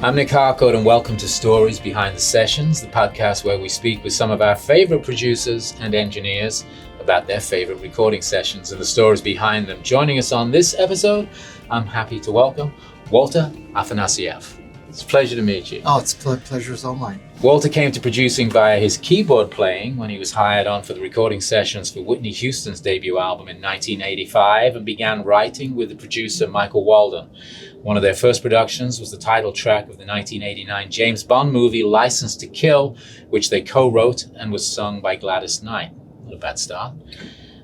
I'm Nic Harcourt, and welcome to Stories Behind the Sessions, the podcast where we speak with some of our favorite producers and engineers about their favorite recording sessions and the stories behind them. Joining us on this episode, I'm happy to welcome Walter Afanasieff. It's a pleasure to meet you. Oh, it's pleasure is all mine. Walter came to producing via his keyboard playing when he was hired on for the recording sessions for Whitney Houston's debut album in 1985 and began writing with the producer Michael Walden. One of their first productions was the title track of the 1989 James Bond movie License to Kill, which they co-wrote and was sung by Gladys Knight. Not a bad start.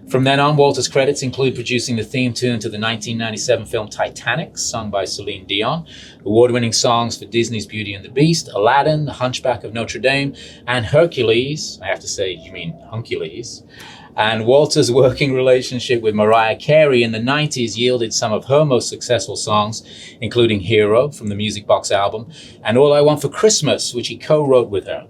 From then on, Walter's credits include producing the theme tune to the 1997 film Titanic, sung by Celine Dion, award-winning songs for Disney's Beauty and the Beast, Aladdin, The Hunchback of Notre Dame, and Hercules. I have to say, you mean Huncules. And Walter's working relationship with Mariah Carey in the 90s yielded some of her most successful songs, including Hero from the Music Box album, and All I Want for Christmas, which he co-wrote with her.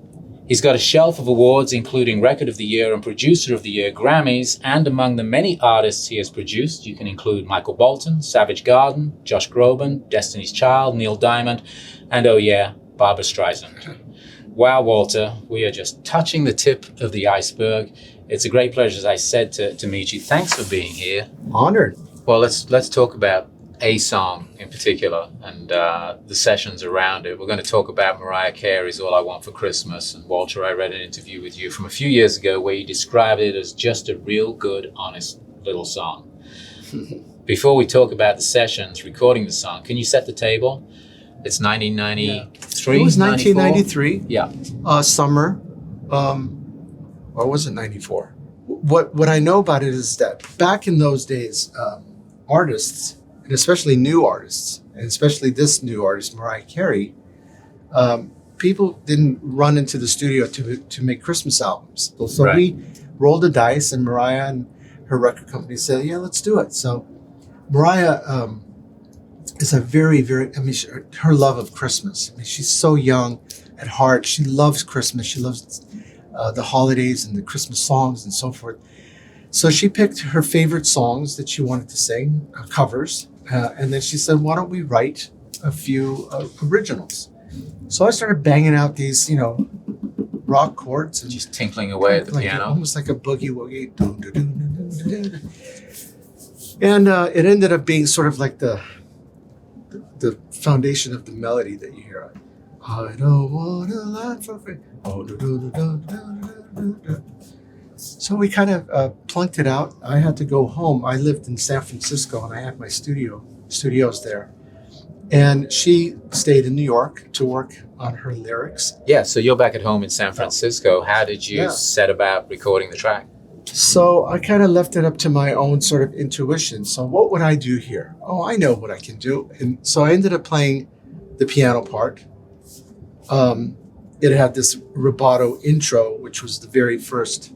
He's got a shelf of awards, including Record of the Year and Producer of the Year Grammys, and among the many artists he has produced, you can include Michael Bolton, Savage Garden, Josh Groban, Destiny's Child, Neil Diamond, and oh yeah, Barbra Streisand. Wow, Walter, we are just touching the tip of the iceberg. It's a great pleasure, as I said, to meet you. Thanks for being here. Honored. Well, let's talk about a song in particular and the sessions around it. We're going to talk about Mariah Carey's All I Want for Christmas. And Walter, I read an interview with you from a few years ago where you described it as just a real good, honest little song. Before we talk about the sessions, recording the song, can you set the table? It's 1993? It was 1993. Yeah. Summer. Or was it 94? What I know about it is that back in those days, artists, and especially new artists, and especially this new artist, Mariah Carey, people didn't run into the studio to make Christmas albums. So Right. we rolled the dice, and Mariah and her record company said, yeah, let's do it. So Mariah is a very, very, her love of Christmas. She's so young at heart. She loves Christmas. She loves the holidays and the Christmas songs and so forth. So she picked her favorite songs that she wanted to sing, covers, and then she said, why don't we write a few originals? So I started banging out these, rock chords. And Just tinkling away at the piano. Almost like a boogie woogie. And it ended up being sort of like the foundation of the melody that you hear. I don't want a lot for free. So we kind of plunked it out. I had to go home. I lived in San Francisco and I had my studios there. And she stayed in New York to work on her lyrics. Yeah, so you're back at home in San Francisco. How did you set about recording the track? So I kind of left it up to my own sort of intuition. So what would I do here? Oh, I know what I can do. And so I ended up playing the piano part. It had this rubato intro, which was the very first,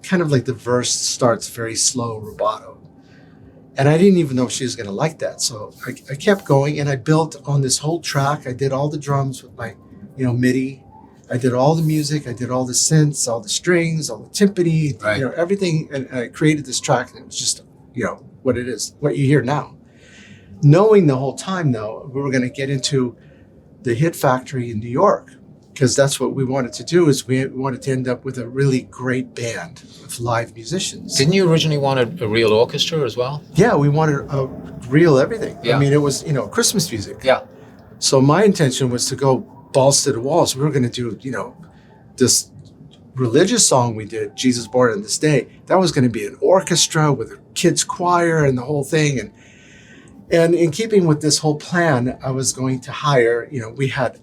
kind of like the verse starts very slow rubato. And I didn't even know if she was going to like that. So I kept going and I built on this whole track. I did all the drums with my, MIDI. I did all the music. I did all the synths, all the strings, all the timpani, Right. Everything. And I created this track and it was just, what it is, what you hear now. Knowing the whole time, though, we were going to get into the Hit Factory in New York, because that's what we wanted to do. Is we wanted to end up with a really great band of live musicians. Didn't you originally want a real orchestra as well? Yeah, we wanted a real everything. Yeah. It was Christmas music. Yeah. So my intention was to go balls to the walls. We were going to do this religious song we did, Jesus Born on This Day. That was going to be an orchestra with a kids choir and the whole thing. And in keeping with this whole plan, I was going to hire,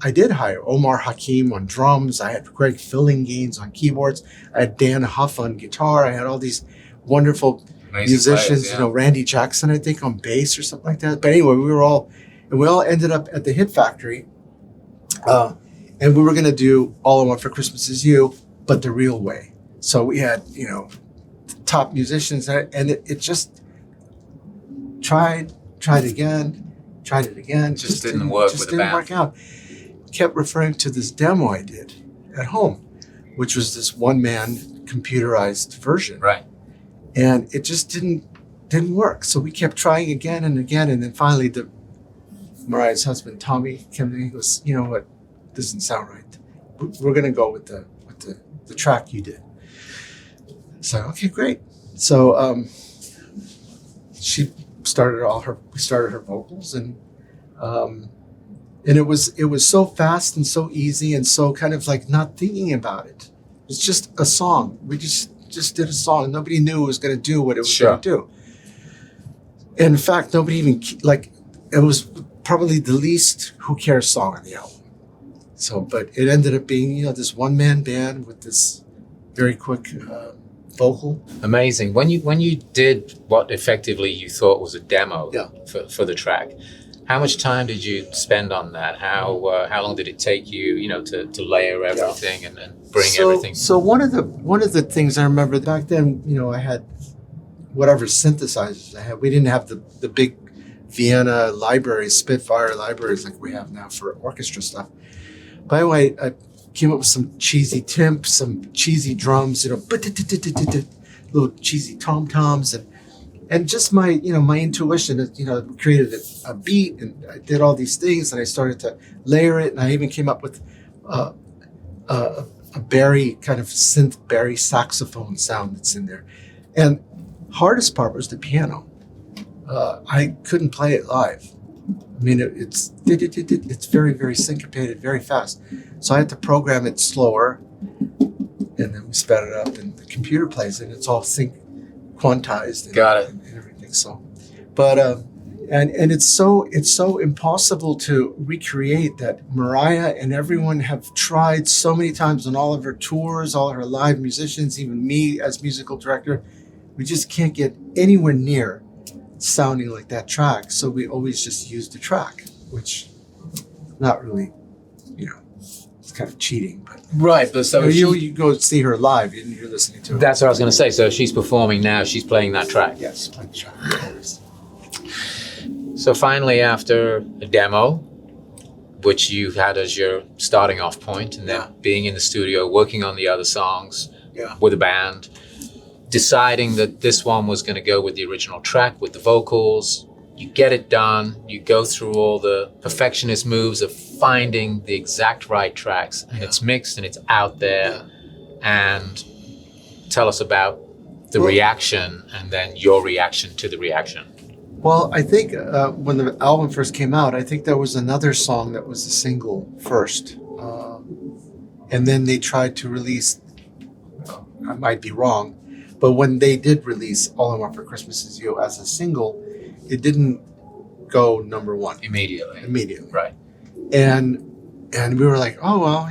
I did hire Omar Hakim on drums. I had Greg Fillinganes on keyboards. I had Dan Huff on guitar. I had all these wonderful musicians, players, yeah. Randy Jackson, I think, on bass or something like that. But anyway, we all ended up at the Hit Factory. And we were going to do All I Want for Christmas Is You, but the real way. So we had, top musicians and it just tried it again. Just didn't work with the band. Work out. Kept referring to this demo I did at home, which was this one-man computerized version. Right. And it just didn't work. So we kept trying again and again. And then finally Mariah's husband, Tommy, came to me. He goes, you know what? Doesn't sound right. We're going to go with the track you did. So, okay, great. So she started we started her vocals, and it was so fast and so easy and so kind of like not thinking about it. It's just a song. We just did a song. Nobody knew it was going to do what it was going to do. In fact, nobody even it was probably the least who cares song on the album. So, but it ended up being this one-man band with this very quick vocal. Amazing. When you did what effectively you thought was a demo for the track, how much time did you spend on that? How long did it take you, to layer everything and bring everything? So one of the things I remember back then, I had whatever synthesizers I had. We didn't have the big Vienna libraries, Spitfire libraries like we have now for orchestra stuff. By the way, I came up with some cheesy timps, some cheesy drums, little cheesy tom-toms, and just my intuition, created a beat, and I did all these things, and I started to layer it, and I even came up with a Barry kind of synth Barry saxophone sound that's in there. And hardest part was the piano. I couldn't play it live. I mean, it's very, very syncopated, very fast. So I had to program it slower, and then we sped it up, and the computer plays it. It's all quantized. And everything. So, but and it's so impossible to recreate that. Mariah and everyone have tried so many times on all of her tours, all of her live musicians, even me as musical director. We just can't get anywhere near sounding like that track, so we always just use the track, which not really, it's kind of cheating. But right, but so you go see her live and you're listening to it. That's what I was going to say. So she's performing now. She's playing that track. Yes, playing the track. So finally, after a demo, which you had as your starting off point, and then being in the studio working on the other songs with a band, deciding that this one was going to go with the original track with the vocals, you get it done, you go through all the perfectionist moves of finding the exact right tracks, and it's mixed and it's out there. And tell us about the reaction and then your reaction to the reaction. Well, I think when the album first came out, I think there was another song that was a single first. And then they tried to release, I might be wrong, but when they did release All I Want for Christmas Is You as a single, it didn't go number one. Immediately. Right. And we were like, oh, well,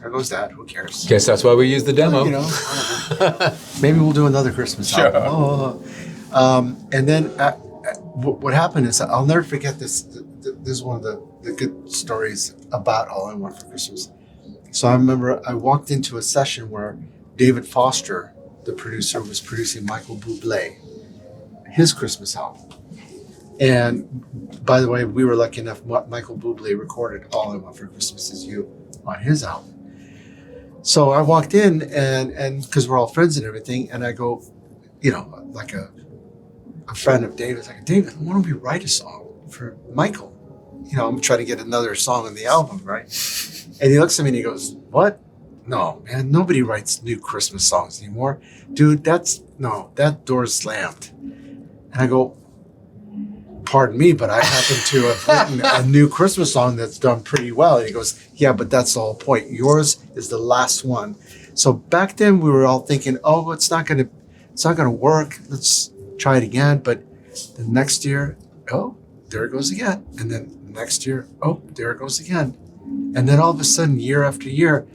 there goes that. Who cares? Guess that's why we use the demo. Maybe we'll do another Christmas album. And then what happened is, I'll never forget this. This is one of the good stories about All I Want for Christmas. So I remember I walked into a session where David Foster, the producer, was producing Michael Bublé, his Christmas album. And by the way, we were lucky enough, Michael Bublé recorded All I Want for Christmas Is You on his album. So I walked in and because we're all friends and everything, and I go, like a friend of David's like, David, why don't we write a song for Michael? I'm trying to get another song on the album, right? And he looks at me and he goes, what? No, man, nobody writes new Christmas songs anymore. Dude, that door's slammed. And I go, pardon me, but I happen to have written a new Christmas song that's done pretty well. And he goes, yeah, but that's the whole point. Yours is the last one. So back then we were all thinking, oh, it's not gonna work. Let's try it again. But the next year, oh, there it goes again. And then next year, oh, there it goes again. And then all of a sudden, year after year,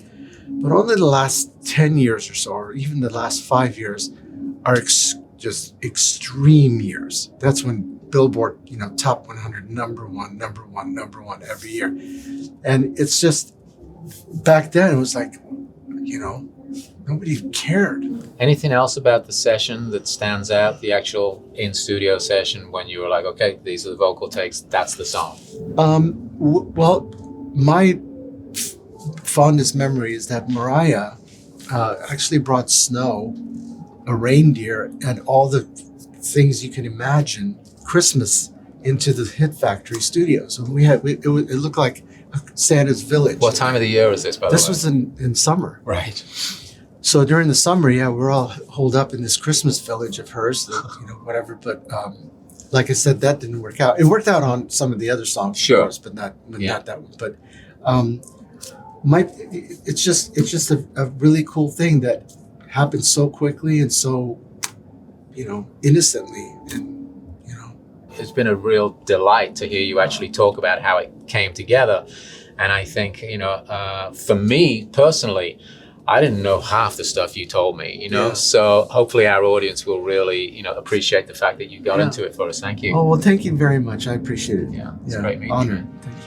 but only the last 10 years or so, or even the last 5 years, are just extreme years. That's when Billboard, top 100, number one every year. And it's just, back then, it was like, nobody cared. Anything else about the session that stands out, the actual in-studio session when you were like, okay, these are the vocal takes, that's the song? Well, my fondest memory is that Mariah actually brought snow, a reindeer, and all the things you can imagine, Christmas into the Hit Factory studios. And it looked like Santa's village. What time of the year is this, by the way? This was in summer. Right. So during the summer, yeah, we're all holed up in this Christmas village of hers, whatever. But like I said, that didn't work out. It worked out on some of the other songs, Sure, of course, but not that one. But it's just a really cool thing that happened so quickly and so, innocently, and It's been a real delight to hear you actually talk about how it came together. And I think, for me personally, I didn't know half the stuff you told me, Yeah. So hopefully our audience will really, appreciate the fact that you got into it for us. Thank you. Oh, well, thank you very much. I appreciate it. Yeah, it's great meeting you. Honor. Thank you.